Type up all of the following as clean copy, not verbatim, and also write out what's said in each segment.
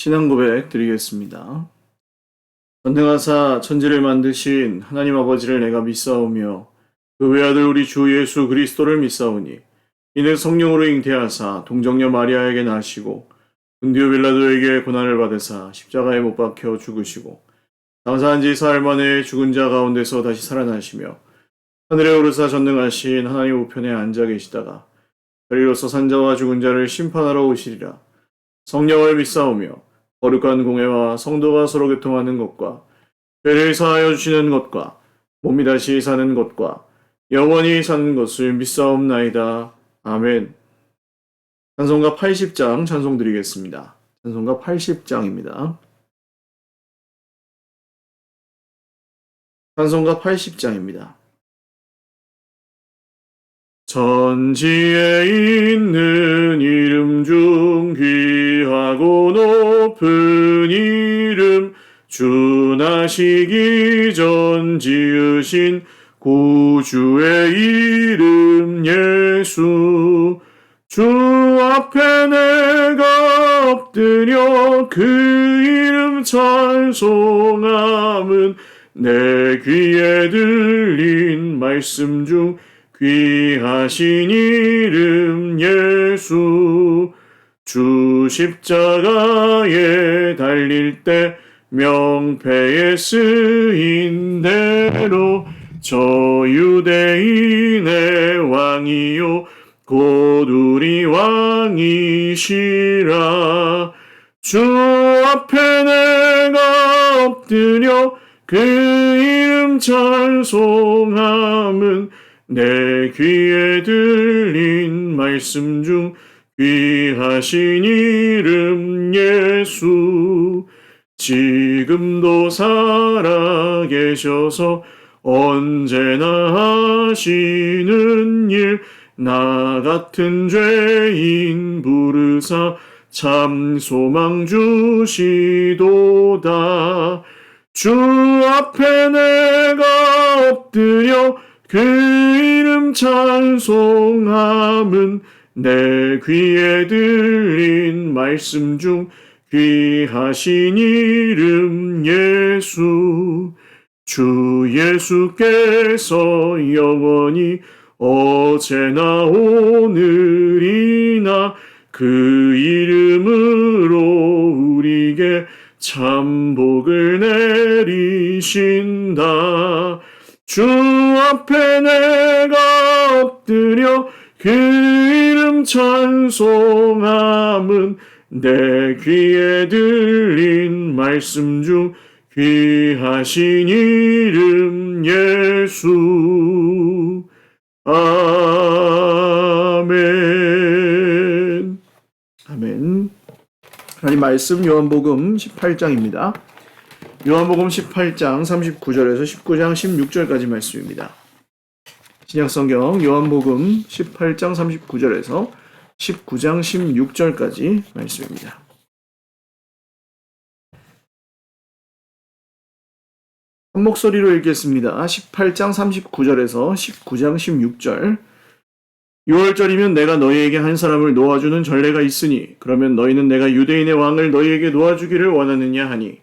신앙 고백 드리겠습니다. 전능하사 천지를 만드신 하나님 아버지를 내가 믿사오며 그 외아들 우리 주 예수 그리스도를 믿사오니 이는 성령으로 잉태하사 동정녀 마리아에게 나시고 본디오 빌라도에게 고난을 받으사 십자가에 못 박혀 죽으시고 장사한 지 사흘 만에 죽은 자 가운데서 다시 살아나시며 하늘에 오르사 전능하신 하나님 우편에 앉아 계시다가 저리로서 산자와 죽은 자를 심판하러 오시리라. 성령을 믿사오며 거룩한 공회와 성도가 서로 교통하는 것과 죄를 사하여 주시는 것과 몸이 다시 사는 것과 영원히 사는 것을 믿사옵나이다. 아멘. 찬송가 80장 찬송 드리겠습니다. 찬송가 80장입니다. 찬송가 80장입니다. 천지에 있는 이름 중 귀하고 높은 이름 주 나시기 전 지으신 구주의 이름 예수 주 앞에 내가 엎드려 그 이름 찬송함은 내 귀에 들린 말씀 중 귀하신 이름 예수 주 십자가에 달릴 때 명패에 쓰인 대로 저 유대인의 왕이요 곧 우리 왕이시라 주 앞에 내가 엎드려 그 이름 찬송함은 내 귀에 들린 말씀 중 귀하신 이름 예수 지금도 살아계셔서 언제나 하시는 일 나 같은 죄인 부르사 참 소망 주시도다 주 앞에 내가 엎드려 그 이름 찬송함은 내 귀에 들린 말씀 중 귀하신 이름 예수 주 예수께서 영원히 어제나 오늘이나 그 이름으로 우리에게 참 복을 내리신다 주 앞에 내가 엎드려 그 이름 찬송함은 내 귀에 들린 말씀 중 귀하신 이름 예수 아멘. 아멘. 하나님 말씀 요한복음 18장입니다. 요한복음 18장 39절에서 19장 16절까지 말씀입니다. 신약성경 요한복음 18장 39절에서 19장 16절까지 말씀입니다. 한 목소리로 읽겠습니다. 18장 39절에서 19장 16절 6월절이면 내가 너희에게 한 사람을 놓아주는 전례가 있으니 그러면 너희는 내가 유대인의 왕을 너희에게 놓아주기를 원하느냐 하니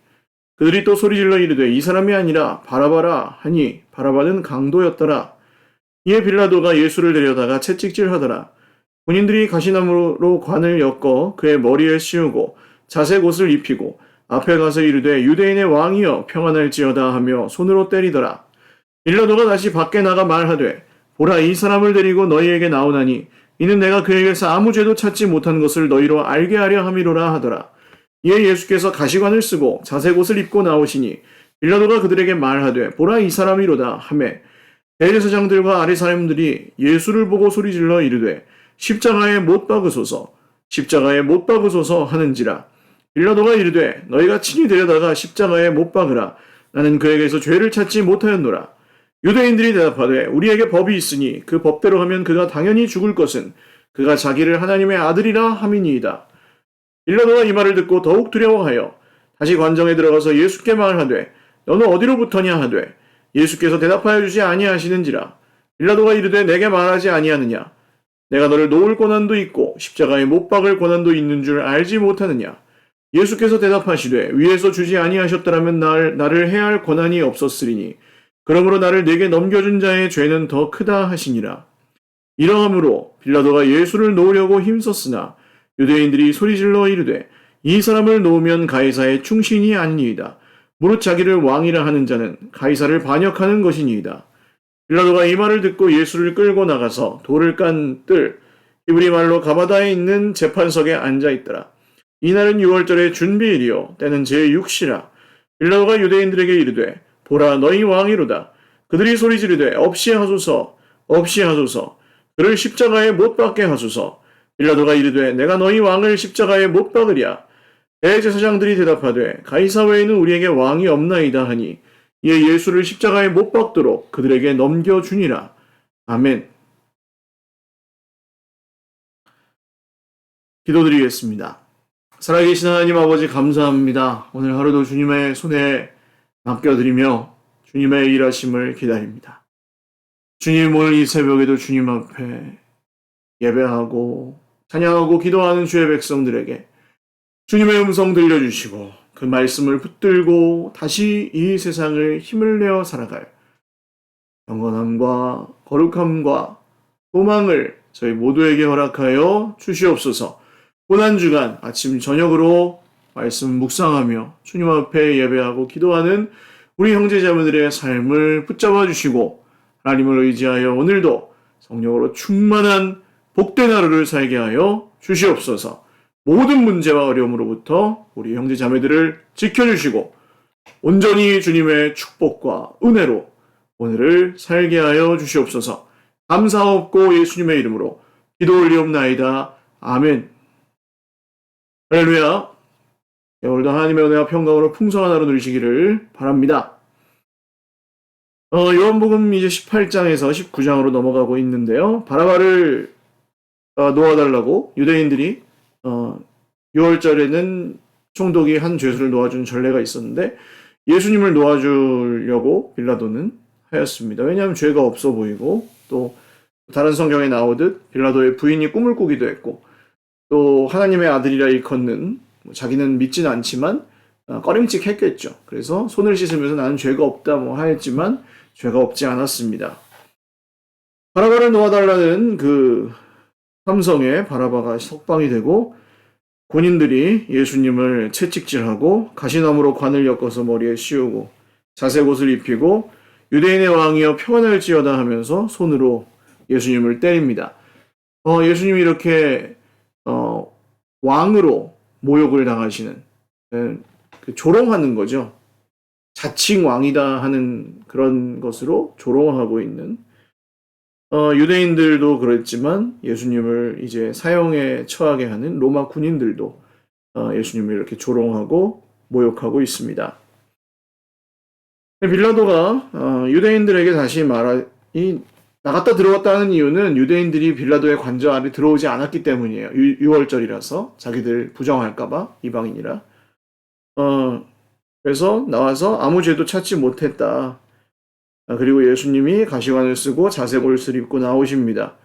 그들이 또 소리질러 이르되 이 사람이 아니라 바라바라 하니 바라바는 강도였더라. 이에 빌라도가 예수를 데려다가 채찍질하더라. 군인들이 가시나무로 관을 엮어 그의 머리에 씌우고 자색 옷을 입히고 앞에 가서 이르되 유대인의 왕이여 평안할지어다 하며 손으로 때리더라. 빌라도가 다시 밖에 나가 말하되 보라 이 사람을 데리고 너희에게 나오나니 이는 내가 그에게서 아무 죄도 찾지 못한 것을 너희로 알게 하려 함이로라 하더라. 이에 예수께서 가시관을 쓰고 자색 옷을 입고 나오시니 빌라도가 그들에게 말하되 보라 이 사람이로다 하매 대제사장들과 아리 사람들이 예수를 보고 소리질러 이르되 십자가에 못 박으소서 십자가에 못 박으소서 하는지라. 빌라도가 이르되 너희가 친히 데려다가 십자가에 못 박으라. 나는 그에게서 죄를 찾지 못하였노라. 유대인들이 대답하되 우리에게 법이 있으니 그 법대로 하면 그가 당연히 죽을 것은 그가 자기를 하나님의 아들이라 함이니이다. 빌라도가 이 말을 듣고 더욱 두려워하여 다시 관정에 들어가서 예수께 말하되 너는 어디로부터냐 하되 예수께서 대답하여 주지 아니하시는지라. 빌라도가 이르되 내게 말하지 아니하느냐. 내가 너를 놓을 고난도 있고 십자가에 못 박을 고난도 있는 줄 알지 못하느냐. 예수께서 대답하시되 위에서 주지 아니하셨더라면 나를 해할 권한이 없었으리니 그러므로 나를 내게 넘겨준 자의 죄는 더 크다 하시니라. 이러함으로 빌라도가 예수를 놓으려고 힘썼으나 유대인들이 소리질러 이르되 이 사람을 놓으면 가이사의 충신이 아니니이다. 무릇 자기를 왕이라 하는 자는 가이사를 반역하는 것이니이다. 빌라도가 이 말을 듣고 예수를 끌고 나가서 돌을 깐 뜰 히브리 말로 가바다에 있는 재판석에 앉아 있더라. 이날은 6월절의 준비일이요 때는 제6시라. 빌라도가 유대인들에게 이르되 보라 너희 왕이로다. 그들이 소리 지르되 없이 하소서 없이 하소서. 그를 십자가에 못 박게 하소서. 빌라도가 이르되 내가 너희 왕을 십자가에 못 박으랴. 대제사장들이 대답하되 가이사 외에는 우리에게 왕이 없나이다 하니 이에 예수를 십자가에 못 박도록 그들에게 넘겨주니라. 아멘. 기도드리겠습니다. 살아계신 하나님 아버지 감사합니다. 오늘 하루도 주님의 손에 맡겨드리며 주님의 일하심을 기다립니다. 주님 오늘 이 새벽에도 주님 앞에 예배하고 찬양하고 기도하는 주의 백성들에게 주님의 음성 들려주시고 그 말씀을 붙들고 다시 이 세상을 힘을 내어 살아갈 경건함과 거룩함과 소망을 저희 모두에게 허락하여 주시옵소서. 고난주간 아침 저녁으로 말씀 묵상하며 주님 앞에 예배하고 기도하는 우리 형제자매들의 삶을 붙잡아 주시고 하나님을 의지하여 오늘도 성령으로 충만한 복된 하루를 살게 하여 주시옵소서. 모든 문제와 어려움으로부터 우리 형제자매들을 지켜주시고 온전히 주님의 축복과 은혜로 오늘을 살게 하여 주시옵소서. 감사없고 예수님의 이름으로 기도 올리옵나이다. 아멘. 할렐루야. 오늘도 하나님의 은혜와 평강으로 풍성한 하루 누리시기를 바랍니다. 요한복음 이제 18장에서 19장으로 넘어가고 있는데요. 바라바를 놓아달라고 유대인들이 6월절에는 총독이 한 죄수를 놓아준 전례가 있었는데 예수님을 놓아주려고 빌라도는 하였습니다. 왜냐하면 죄가 없어 보이고 또 다른 성경에 나오듯 빌라도의 부인이 꿈을 꾸기도 했고 또 하나님의 아들이라 일컫는 자기는 믿지는 않지만 꺼림칙했겠죠. 그래서 손을 씻으면서 나는 죄가 없다 하였지만 죄가 없지 않았습니다. 바라바를 놓아달라는 그 함성에 바라바가 석방이 되고 군인들이 예수님을 채찍질하고 가시나무로 관을 엮어서 머리에 씌우고 자색 옷을 입히고 유대인의 왕이여 평안할지어다 하면서 손으로 예수님을 때립니다. 예수님이 이렇게 왕으로 모욕을 당하시는 조롱하는 거죠. 자칭 왕이다 하는 그런 것으로 조롱하고 있는 유대인들도 그랬지만 예수님을 이제 사형에 처하게 하는 로마 군인들도 예수님을 이렇게 조롱하고 모욕하고 있습니다. 빌라도가 유대인들에게 다시 나갔다 들어왔다 하는 이유는 유대인들이 빌라도의 관저 안에 들어오지 않았기 때문이에요. 6월절이라서 자기들 부정할까봐 이방인이라. 그래서 나와서 아무 죄도 찾지 못했다. 그리고 예수님이 가시관을 쓰고 자색 옷을 입고 나오십니다.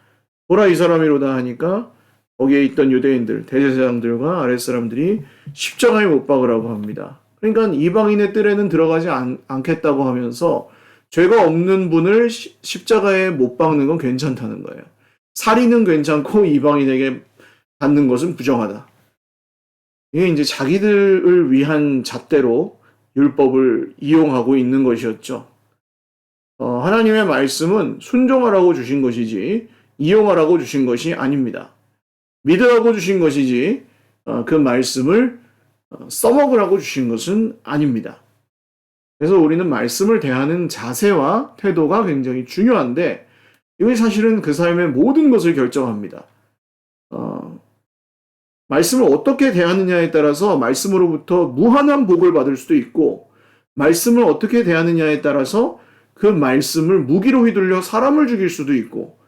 보라 이 사람이로다 하니까 거기에 있던 유대인들, 대제사장들과 아랫사람들이 십자가에 못 박으라고 합니다. 그러니까 이방인의 뜰에는 들어가지 않겠다고 하면서 죄가 없는 분을 십자가에 못 박는 건 괜찮다는 거예요. 살인은 괜찮고 이방인에게 받는 것은 부정하다. 이게 이제 자기들을 위한 잣대로 율법을 이용하고 있는 것이었죠. 하나님의 말씀은 순종하라고 주신 것이지 이용하라고 주신 것이 아닙니다. 믿으라고 주신 것이지 그 말씀을 써먹으라고 주신 것은 아닙니다. 그래서 우리는 말씀을 대하는 자세와 태도가 굉장히 중요한데 이게 사실은 그 삶의 모든 것을 결정합니다. 말씀을 어떻게 대하느냐에 따라서 말씀으로부터 무한한 복을 받을 수도 있고 말씀을 어떻게 대하느냐에 따라서 그 말씀을 무기로 휘둘려 사람을 죽일 수도 있고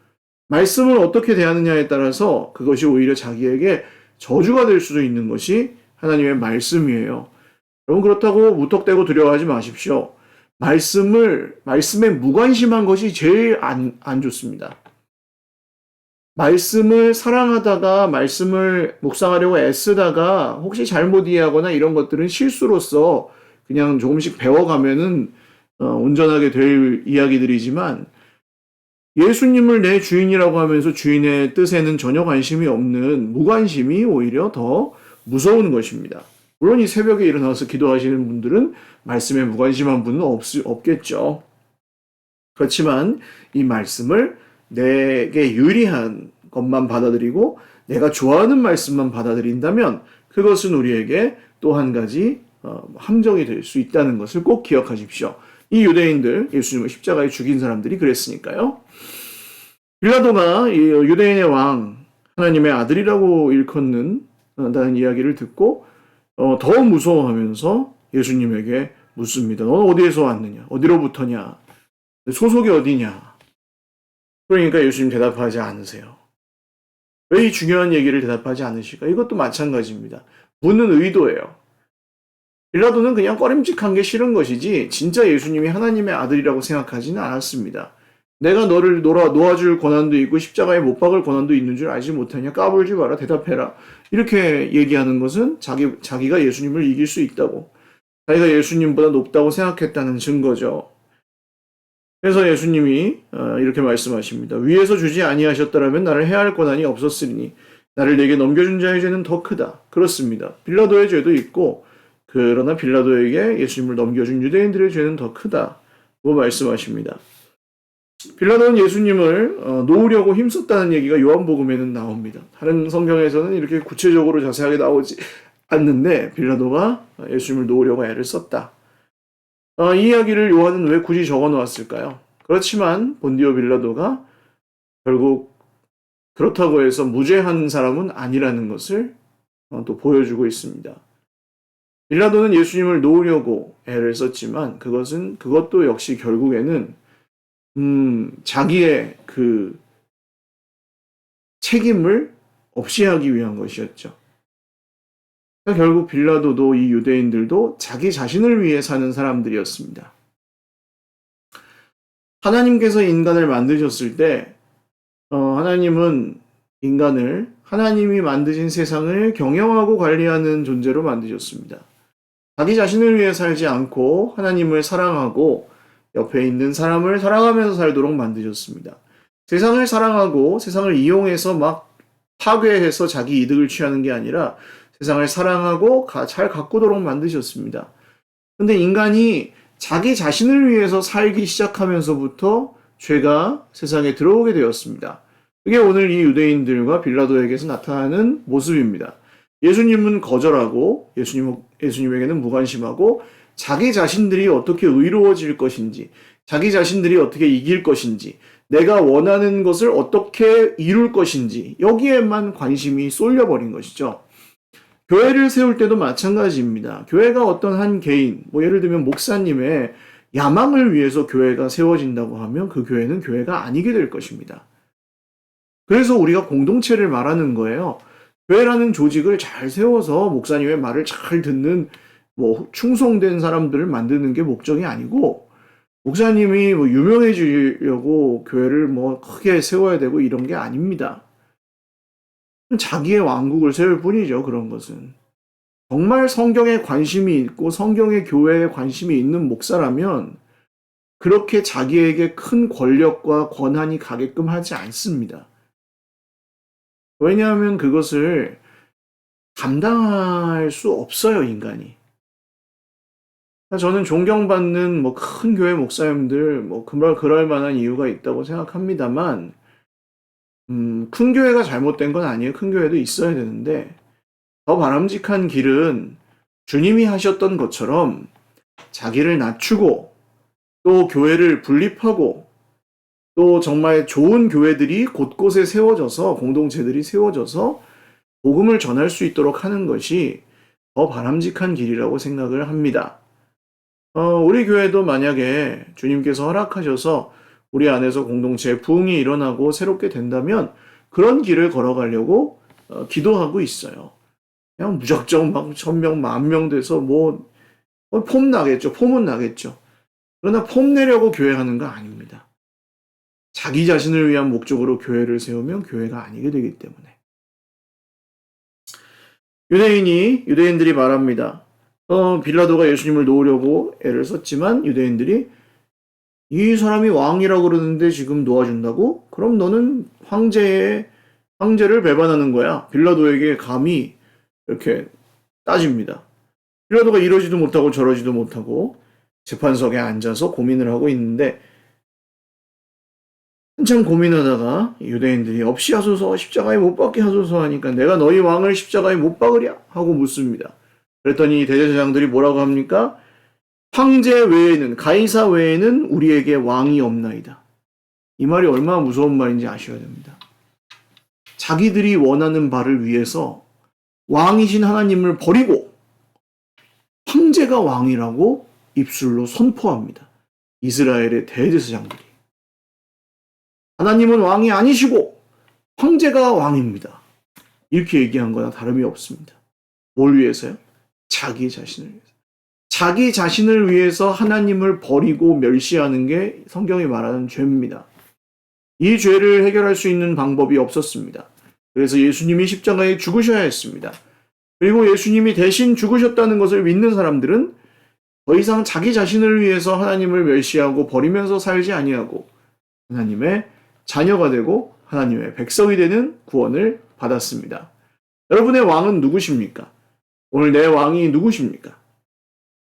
말씀을 어떻게 대하느냐에 따라서 그것이 오히려 자기에게 저주가 될 수도 있는 것이 하나님의 말씀이에요. 여러분 그렇다고 무턱대고 두려워하지 마십시오. 말씀에 무관심한 것이 제일 안 좋습니다. 말씀을 사랑하다가 말씀을 묵상하려고 애쓰다가 혹시 잘못 이해하거나 이런 것들은 실수로서 그냥 조금씩 배워가면은 온전하게 될 이야기들이지만 예수님을 내 주인이라고 하면서 주인의 뜻에는 전혀 관심이 없는 무관심이 오히려 더 무서운 것입니다. 물론 이 새벽에 일어나서 기도하시는 분들은 말씀에 무관심한 분은 없겠죠. 그렇지만 이 말씀을 내게 유리한 것만 받아들이고 내가 좋아하는 말씀만 받아들인다면 그것은 우리에게 또 한 가지 함정이 될 수 있다는 것을 꼭 기억하십시오. 이 유대인들, 예수님을 십자가에 죽인 사람들이 그랬으니까요. 빌라도가 유대인의 왕, 하나님의 아들이라고 일컫는다는 이야기를 듣고 더 무서워하면서 예수님에게 묻습니다. 너는 어디에서 왔느냐? 어디로부터냐? 소속이 어디냐? 그러니까 예수님 대답하지 않으세요. 왜 이 중요한 얘기를 대답하지 않으실까? 이것도 마찬가지입니다. 묻는 의도예요. 빌라도는 그냥 꺼림칙한 게 싫은 것이지 진짜 예수님이 하나님의 아들이라고 생각하지는 않았습니다. 내가 너를 놓아줄 권한도 있고 십자가에 못 박을 권한도 있는 줄 알지 못하냐? 까불지 마라. 대답해라. 이렇게 얘기하는 것은 자기가 예수님을 이길 수 있다고, 자기가 예수님보다 높다고 생각했다는 증거죠. 그래서 예수님이 이렇게 말씀하십니다. 위에서 주지 아니하셨더라면 나를 해할 권한이 없었으리니 나를 내게 넘겨준 자의 죄는 더 크다. 그렇습니다. 빌라도의 죄도 있고 그러나 빌라도에게 예수님을 넘겨준 유대인들의 죄는 더 크다고 말씀하십니다. 빌라도는 예수님을 놓으려고 힘썼다는 얘기가 요한복음에는 나옵니다. 다른 성경에서는 이렇게 구체적으로 자세하게 나오지 않는데 빌라도가 예수님을 놓으려고 애를 썼다. 이 이야기를 요한은 왜 굳이 적어 놓았을까요? 그렇지만 본디오 빌라도가 결국 그렇다고 해서 무죄한 사람은 아니라는 것을 또 보여주고 있습니다. 빌라도는 예수님을 놓으려고 애를 썼지만 그것도 역시 결국에는 자기의 그 책임을 없이 하기 위한 것이었죠. 결국 빌라도도 이 유대인들도 자기 자신을 위해 사는 사람들이었습니다. 하나님께서 인간을 만드셨을 때 하나님은 인간을 하나님이 만드신 세상을 경영하고 관리하는 존재로 만드셨습니다. 자기 자신을 위해 살지 않고 하나님을 사랑하고 옆에 있는 사람을 사랑하면서 살도록 만드셨습니다. 세상을 사랑하고 세상을 이용해서 막 파괴해서 자기 이득을 취하는 게 아니라 세상을 사랑하고 잘 가꾸도록 만드셨습니다. 그런데 인간이 자기 자신을 위해서 살기 시작하면서부터 죄가 세상에 들어오게 되었습니다. 그게 오늘 이 유대인들과 빌라도에게서 나타나는 모습입니다. 예수님은 거절하고 예수님에게는 무관심하고 자기 자신들이 어떻게 의로워질 것인지, 자기 자신들이 어떻게 이길 것인지, 내가 원하는 것을 어떻게 이룰 것인지 여기에만 관심이 쏠려버린 것이죠. 교회를 세울 때도 마찬가지입니다. 교회가 어떤 한 개인, 예를 들면 목사님의 야망을 위해서 교회가 세워진다고 하면 그 교회는 교회가 아니게 될 것입니다. 그래서 우리가 공동체를 말하는 거예요. 교회라는 조직을 잘 세워서 목사님의 말을 잘 듣는 충성된 사람들을 만드는 게 목적이 아니고 목사님이 유명해지려고 교회를 크게 세워야 되고 이런 게 아닙니다. 자기의 왕국을 세울 뿐이죠. 그런 것은. 정말 성경에 관심이 있고 성경의 교회에 관심이 있는 목사라면 그렇게 자기에게 큰 권력과 권한이 가게끔 하지 않습니다. 왜냐하면 그것을 감당할 수 없어요, 인간이. 저는 존경받는 큰 교회 목사님들 그럴 만한 이유가 있다고 생각합니다만 큰 교회가 잘못된 건 아니에요. 큰 교회도 있어야 되는데 더 바람직한 길은 주님이 하셨던 것처럼 자기를 낮추고 또 교회를 분립하고 또 정말 좋은 교회들이 곳곳에 세워져서 공동체들이 세워져서 복음을 전할 수 있도록 하는 것이 더 바람직한 길이라고 생각을 합니다. 우리 교회도 만약에 주님께서 허락하셔서 우리 안에서 공동체에 부흥이 일어나고 새롭게 된다면 그런 길을 걸어가려고 기도하고 있어요. 그냥 무작정 1000명, 10,000명 돼서 폼 나겠죠. 폼은 나겠죠. 그러나 폼 내려고 교회 하는 거 아닙니다. 자기 자신을 위한 목적으로 교회를 세우면 교회가 아니게 되기 때문에. 유대인들이 말합니다. 빌라도가 예수님을 놓으려고 애를 썼지만 유대인들이 이 사람이 왕이라고 그러는데 지금 놓아준다고? 그럼 너는 황제를 배반하는 거야. 빌라도에게 감히 이렇게 따집니다. 빌라도가 이러지도 못하고 저러지도 못하고 재판석에 앉아서 고민을 하고 있는데 한참 고민하다가 유대인들이 없이 하소서, 십자가에 못 박게 하소서 하니까 내가 너희 왕을 십자가에 못 박으랴 하고 묻습니다. 그랬더니 대제사장들이 뭐라고 합니까? 황제 외에는, 가이사 외에는 우리에게 왕이 없나이다. 이 말이 얼마나 무서운 말인지 아셔야 됩니다. 자기들이 원하는 바를 위해서 왕이신 하나님을 버리고 황제가 왕이라고 입술로 선포합니다. 이스라엘의 대제사장들이. 하나님은 왕이 아니시고 황제가 왕입니다. 이렇게 얘기한 거나 다름이 없습니다. 뭘 위해서요? 자기 자신을 위해서. 자기 자신을 위해서 하나님을 버리고 멸시하는 게 성경이 말하는 죄입니다. 이 죄를 해결할 수 있는 방법이 없었습니다. 그래서 예수님이 십자가에 죽으셔야 했습니다. 그리고 예수님이 대신 죽으셨다는 것을 믿는 사람들은 더 이상 자기 자신을 위해서 하나님을 멸시하고 버리면서 살지 아니하고 하나님의 자녀가 되고 하나님의 백성이 되는 구원을 받았습니다. 여러분의 왕은 누구십니까? 오늘 내 왕이 누구십니까?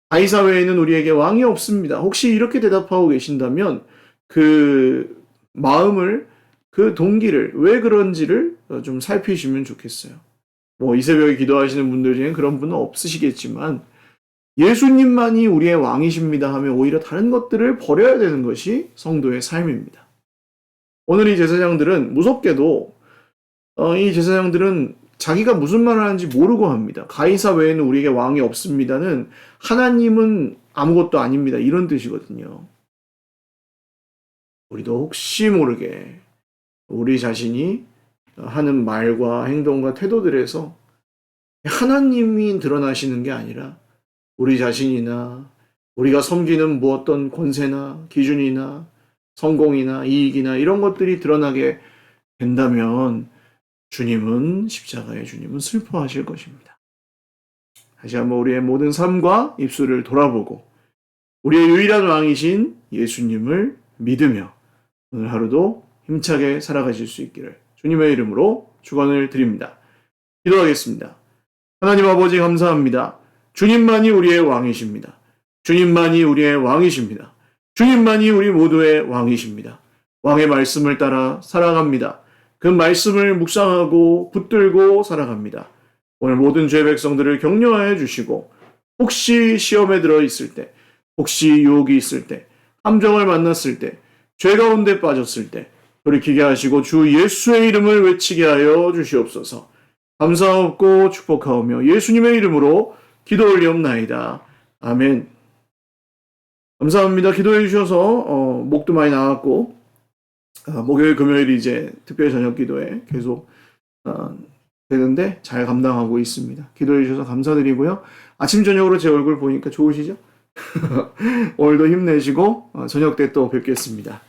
가이사 외에는 우리에게 왕이 없습니다. 혹시 이렇게 대답하고 계신다면 그 마음을, 그 동기를, 왜 그런지를 좀 살피시면 좋겠어요. 이 새벽에 기도하시는 분들 중에 그런 분은 없으시겠지만 예수님만이 우리의 왕이십니다 하면 오히려 다른 것들을 버려야 되는 것이 성도의 삶입니다. 오늘 이 제사장들은 무섭게도 이 제사장들은 자기가 무슨 말을 하는지 모르고 합니다. 가이사 외에는 우리에게 왕이 없습니다는 하나님은 아무것도 아닙니다. 이런 뜻이거든요. 우리도 혹시 모르게 우리 자신이 하는 말과 행동과 태도들에서 하나님이 드러나시는 게 아니라 우리 자신이나 우리가 섬기는 어떤 권세나 기준이나 성공이나 이익이나 이런 것들이 드러나게 된다면 주님은 슬퍼하실 것입니다. 다시 한번 우리의 모든 삶과 입술을 돌아보고 우리의 유일한 왕이신 예수님을 믿으며 오늘 하루도 힘차게 살아가실 수 있기를 주님의 이름으로 축원을 드립니다. 기도하겠습니다. 하나님 아버지 감사합니다. 주님만이 우리의 왕이십니다. 주님만이 우리의 왕이십니다. 주님만이 우리 모두의 왕이십니다. 왕의 말씀을 따라 살아갑니다. 그 말씀을 묵상하고 붙들고 살아갑니다. 오늘 모든 죄 백성들을 격려하여 주시고 혹시 시험에 들어 있을 때, 혹시 유혹이 있을 때, 함정을 만났을 때, 죄 가운데 빠졌을 때 돌이키게 하시고 주 예수의 이름을 외치게 하여 주시옵소서. 감사하옵고 축복하오며 예수님의 이름으로 기도 올리옵나이다. 아멘. 감사합니다. 기도해 주셔서 목도 많이 나왔고 목요일 금요일 이제 특별 저녁 기도에 계속 되는데 잘 감당하고 있습니다. 기도해 주셔서 감사드리고요. 아침 저녁으로 제 얼굴 보니까 좋으시죠? 오늘도 힘내시고 저녁 때 또 뵙겠습니다.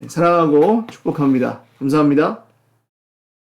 사랑하고 축복합니다. 감사합니다.